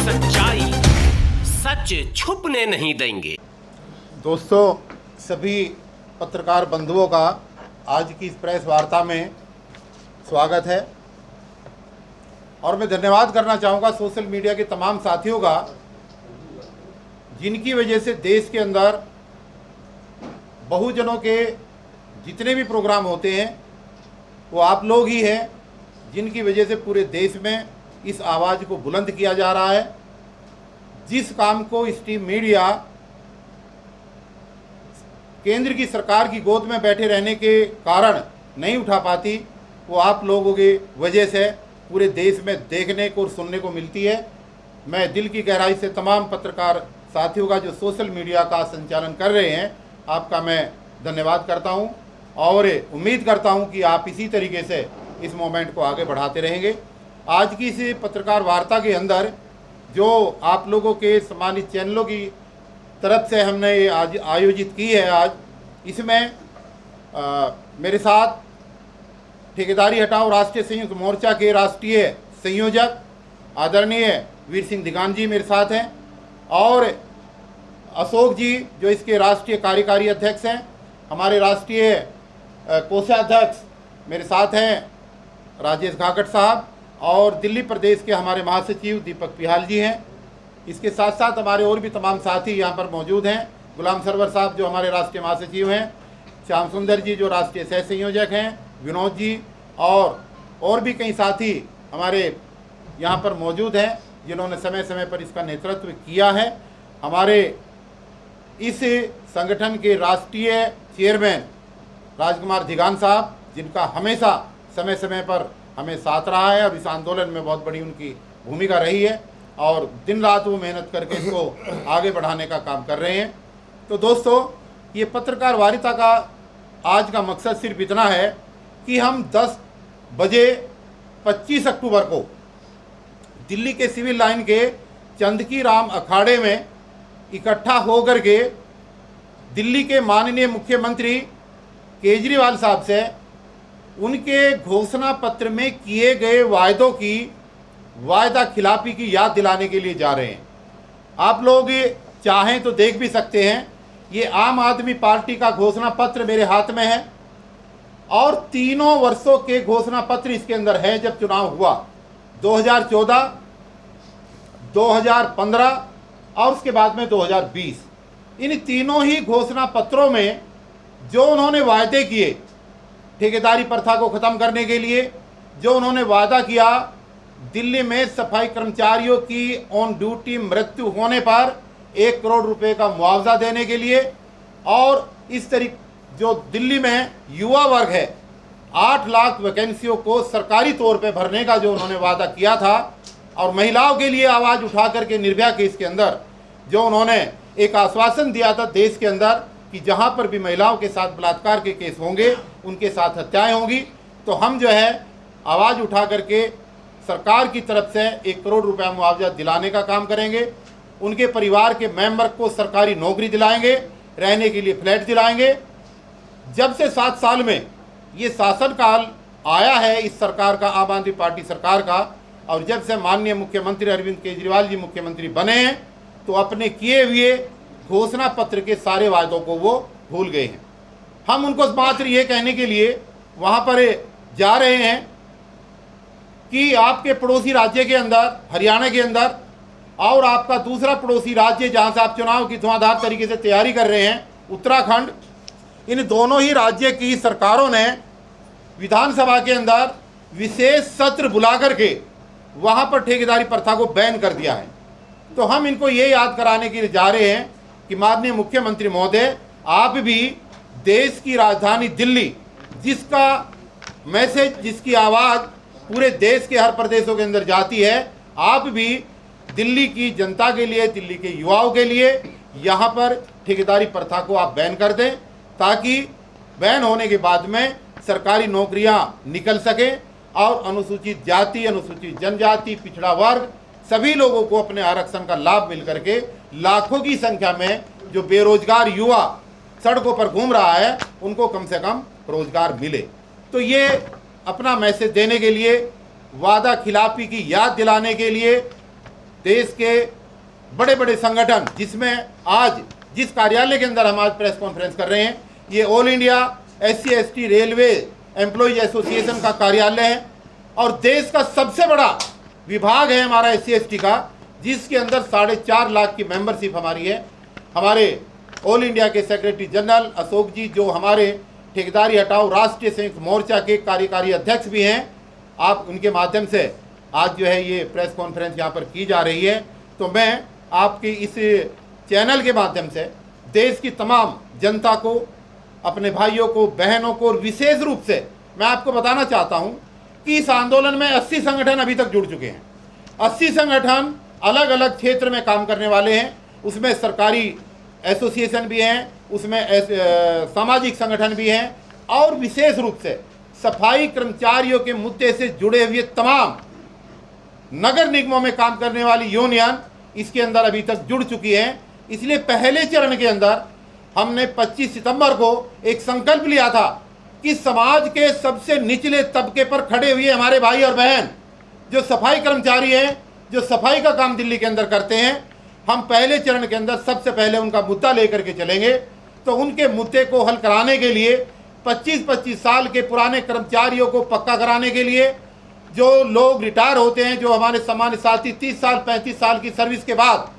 सच्चाई सच छुपने नहीं देंगे। दोस्तों, सभी पत्रकार बंधुओं का आज की इस प्रेस वार्ता में स्वागत है और मैं धन्यवाद करना चाहूँगा सोशल मीडिया के तमाम साथियों का, जिनकी वजह से देश के अंदर बहुजनों के जितने भी प्रोग्राम होते हैं वो आप लोग ही हैं, जिनकी वजह से पूरे देश में इस आवाज़ को बुलंद किया जा रहा है। जिस काम को स्ट्रीम मीडिया केंद्र की सरकार की गोद में बैठे रहने के कारण नहीं उठा पाती, वो आप लोगों की वजह से पूरे देश में देखने को और सुनने को मिलती है। मैं दिल की गहराई से तमाम पत्रकार साथियों का जो सोशल मीडिया का संचालन कर रहे हैं, आपका मैं धन्यवाद करता हूं और उम्मीद करता हूं कि आप इसी तरीके से इस मोमेंट को आगे बढ़ाते रहेंगे। आज की इस पत्रकार वार्ता के अंदर जो आप लोगों के सम्मानित चैनलों की तरफ से हमने ये आज आयोजित की है, आज इसमें मेरे साथ ठेकेदारी हटाओ राष्ट्रीय संयुक्त मोर्चा के राष्ट्रीय संयोजक आदरणीय वीर सिंह दिगान जी मेरे साथ हैं और अशोक जी जो इसके राष्ट्रीय कार्यकारी अध्यक्ष हैं, हमारे राष्ट्रीय कोषाध्यक्ष मेरे साथ हैं राजेश घाकट साहब और दिल्ली प्रदेश के हमारे महासचिव दीपक पिहाल जी हैं। इसके साथ साथ हमारे और भी तमाम साथी यहाँ पर मौजूद हैं। गुलाम सरवर साहब जो हमारे राष्ट्रीय महासचिव हैं, श्याम सुंदर जी जो राष्ट्रीय सह संयोजक हैं, विनोद जी और भी कई साथी हमारे यहाँ पर मौजूद हैं, जिन्होंने समय समय पर इसका नेतृत्व किया है। हमारे इस संगठन के राष्ट्रीय चेयरमैन राजकुमार दिगान साहब, जिनका हमेशा समय समय पर हमें साथ रहा है और इस आंदोलन में बहुत बड़ी उनकी भूमिका रही है और दिन रात वो मेहनत करके इसको आगे बढ़ाने का काम कर रहे हैं। तो दोस्तों, ये पत्रकार वार्ता का आज का मकसद सिर्फ इतना है कि हम 10 बजे 25 अक्टूबर को दिल्ली के सिविल लाइन के चंदकी राम अखाड़े में इकट्ठा होकर के दिल्ली के माननीय मुख्यमंत्री केजरीवाल साहब से उनके घोषणा पत्र में किए गए वायदों की वायदा खिलाफी की याद दिलाने के लिए जा रहे हैं। आप लोग चाहें तो देख भी सकते हैं, ये आम आदमी पार्टी का घोषणा पत्र मेरे हाथ में है और तीनों वर्षों के घोषणा पत्र इसके अंदर है। जब चुनाव हुआ 2014, 2015 और उसके बाद में 2020, इन तीनों ही घोषणा पत्रों में जो उन्होंने वायदे किए ठेकेदारी प्रथा को ख़त्म करने के लिए, जो उन्होंने वादा किया दिल्ली में सफाई कर्मचारियों की ऑन ड्यूटी मृत्यु होने पर 1 करोड़ रुपए का मुआवजा देने के लिए, और इस तरीके जो दिल्ली में युवा वर्ग है 8 लाख वैकेंसियों को सरकारी तौर पे भरने का जो उन्होंने वादा किया था, और महिलाओं के लिए आवाज़ उठा करके निर्भया केस के अंदर जो उन्होंने एक आश्वासन दिया था देश के अंदर कि जहां पर भी महिलाओं के साथ बलात्कार के केस होंगे उनके साथ हत्याएं होंगी, तो हम जो है आवाज़ उठा करके सरकार की तरफ से 1 करोड़ रुपया मुआवजा दिलाने का काम करेंगे। उनके परिवार के मेंबर को सरकारी नौकरी दिलाएंगे, रहने के लिए फ्लैट दिलाएंगे। जब से 7 साल में ये शासनकाल आया है इस सरकार का, आम आदमी पार्टी सरकार का, और जब से माननीय मुख्यमंत्री अरविंद केजरीवाल जी मुख्यमंत्री बने हैं, तो अपने किए हुए घोषणा पत्र के सारे वायदों को वो भूल गए हैं। हम उनको मात्र ये कहने के लिए वहाँ पर जा रहे हैं कि आपके पड़ोसी राज्य के अंदर, हरियाणा के अंदर, और आपका दूसरा पड़ोसी राज्य जहाँ से आप चुनाव की धुआंधार तरीके से तैयारी कर रहे हैं, उत्तराखंड, इन दोनों ही राज्य की सरकारों ने विधानसभा के अंदर विशेष सत्र बुला करके वहाँ पर ठेकेदारी प्रथा को बैन कर दिया है। तो हम इनको ये याद कराने के लिए जा रहे हैं कि माननीय मुख्यमंत्री महोदय, आप भी देश की राजधानी दिल्ली, जिसका मैसेज, जिसकी आवाज़ पूरे देश के हर प्रदेशों के अंदर जाती है, आप भी दिल्ली की जनता के लिए, दिल्ली के युवाओं के लिए यहाँ पर ठेकेदारी प्रथा को आप बैन कर दें, ताकि बैन होने के बाद में सरकारी नौकरियाँ निकल सकें और अनुसूचित जाति, अनुसूचित जनजाति, पिछड़ा वर्ग सभी लोगों को अपने आरक्षण का लाभ मिल करके लाखों की संख्या में जो बेरोजगार युवा सड़कों पर घूम रहा है उनको कम से कम रोजगार मिले। तो ये अपना मैसेज देने के लिए, वादा खिलाफी की याद दिलाने के लिए देश के बड़े बड़े संगठन, जिसमें आज जिस कार्यालय के अंदर हम आज प्रेस कॉन्फ्रेंस कर रहे हैं, ये all India SC/ST railway employees association का कार्यालय है और देश का सबसे बड़ा विभाग है हमारा SC/ST का, जिसके अंदर 4.5 लाख की मेंबरशिप हमारी है। हमारे ऑल इंडिया के सेक्रेटरी जनरल अशोक जी, जो हमारे ठेकेदारी हटाओ राष्ट्रीय संयुक्त मोर्चा के कार्यकारी अध्यक्ष भी हैं, आप उनके माध्यम से आज जो है ये प्रेस कॉन्फ्रेंस यहाँ पर की जा रही है। तो मैं आपकी इस चैनल के माध्यम से देश की तमाम जनता को, अपने भाइयों को, बहनों को, और विशेष रूप से मैं आपको बताना चाहता हूँ कि इस आंदोलन में 80 संगठन अभी तक जुड़ चुके हैं। 80 संगठन अलग अलग क्षेत्र में काम करने वाले हैं। उसमें सरकारी एसोसिएशन भी हैं, उसमें सामाजिक संगठन भी हैं, और विशेष रूप से सफाई कर्मचारियों के मुद्दे से जुड़े हुए तमाम नगर निगमों में काम करने वाली यूनियन इसके अंदर अभी तक जुड़ चुकी है। इसलिए पहले चरण के अंदर हमने 25 सितंबर को एक संकल्प लिया था कि समाज के सबसे निचले तबके पर खड़े हुए हमारे भाई और बहन जो सफाई कर्मचारी हैं, जो सफाई का काम दिल्ली के अंदर करते हैं, हम पहले चरण के अंदर सबसे पहले उनका मुद्दा लेकर के चलेंगे। तो उनके मुद्दे को हल कराने के लिए 25-25 साल के पुराने कर्मचारियों को पक्का कराने के लिए, जो लोग रिटायर होते हैं, जो हमारे सामान्य साथी 30 साल 35 साल की सर्विस के बाद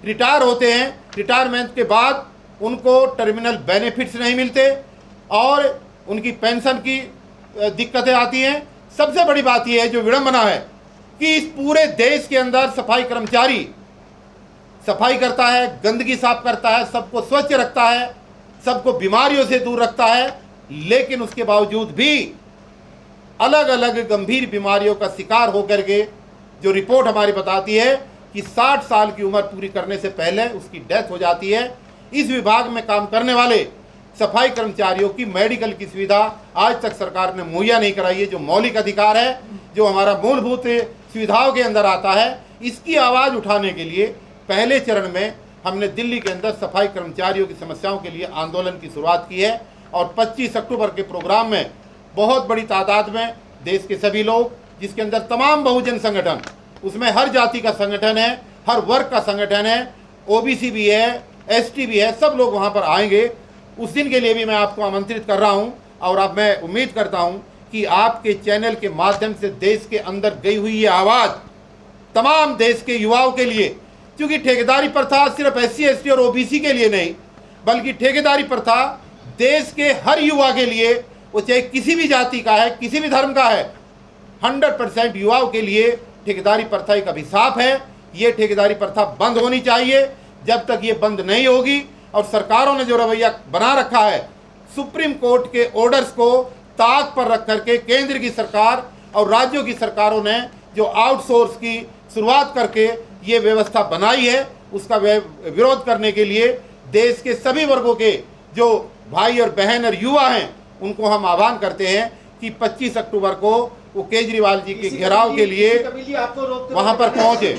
रिटायर होते हैं, रिटायरमेंट के बाद उनको टर्मिनल बेनिफिट्स नहीं मिलते और उनकी पेंशन की दिक्कतें आती हैं। सबसे बड़ी बात यह है, जो विडंबना है, कि इस पूरे देश के अंदर सफाई कर्मचारी सफाई करता है, गंदगी साफ करता है, सबको स्वच्छ रखता है, सबको बीमारियों से दूर रखता है, लेकिन उसके बावजूद भी अलग अलग गंभीर बीमारियों का शिकार होकर के जो रिपोर्ट हमारी बताती है कि 60 साल की उम्र पूरी करने से पहले उसकी डेथ हो जाती है। इस विभाग में काम करने वाले सफाई कर्मचारियों की मेडिकल की सुविधा आज तक सरकार ने मुहैया नहीं कराई है, जो मौलिक अधिकार है, जो हमारा मूलभूत सुविधाओं के अंदर आता है। इसकी आवाज़ उठाने के लिए पहले चरण में हमने दिल्ली के अंदर सफाई कर्मचारियों की समस्याओं के लिए आंदोलन की शुरुआत की है और 25 अक्टूबर के प्रोग्राम में बहुत बड़ी तादाद में देश के सभी लोग, जिसके अंदर तमाम बहुजन संगठन, उसमें हर जाति का संगठन है, हर वर्ग का संगठन है, OBC भी है, ST भी है, सब लोग वहाँ पर आएंगे। उस दिन के लिए भी मैं आपको आमंत्रित कर रहा हूँ और अब मैं उम्मीद करता हूँ कि आपके चैनल के माध्यम से देश के अंदर गई हुई ये आवाज़ तमाम देश के युवाओं के लिए, क्योंकि ठेकेदारी प्रथा सिर्फ SC/ST और OBC के लिए नहीं, बल्कि ठेकेदारी प्रथा देश के हर युवा के लिए, वो चाहे किसी भी जाति का है, किसी भी धर्म का है, 100% युवाओं के लिए ठेकेदारी प्रथा एक अभिशाप है। ये ठेकेदारी प्रथा बंद होनी चाहिए। जब तक ये बंद नहीं होगी और सरकारों ने जो रवैया बना रखा है, सुप्रीम कोर्ट के ऑर्डर्स को ताक पर रख करके केंद्र की सरकार और राज्यों की सरकारों ने जो आउटसोर्स की शुरुआत करके ये व्यवस्था बनाई है, उसका विरोध करने के लिए देश के सभी वर्गों के जो भाई और बहन और युवा हैं, उनको हम आह्वान करते हैं कि 25 अक्टूबर को वो केजरीवाल जी के घेराव के लिए वहाँ पर पहुँचे।